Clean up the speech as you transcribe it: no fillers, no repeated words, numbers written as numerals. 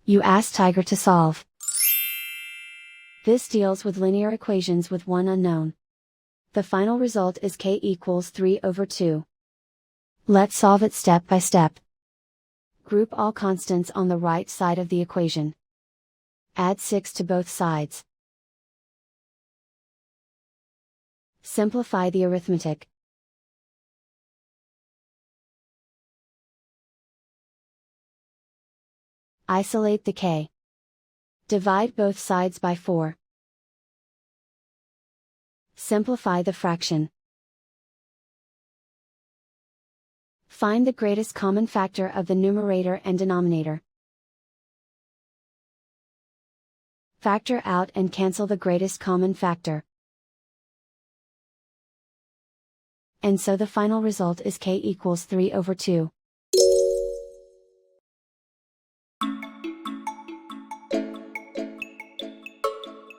You ask Tiger to solve. This deals with linear equations with one unknown. The final result is k equals 3/2. Let's solve it step by step. Group all constants on the right side of the equation. Add 6 to both sides. Simplify the arithmetic. Isolate the k. Divide both sides by 4. Simplify the fraction. Find the greatest common factor of the numerator and denominator. Factor out and cancel the greatest common factor. And so the final result is k equals 3/2.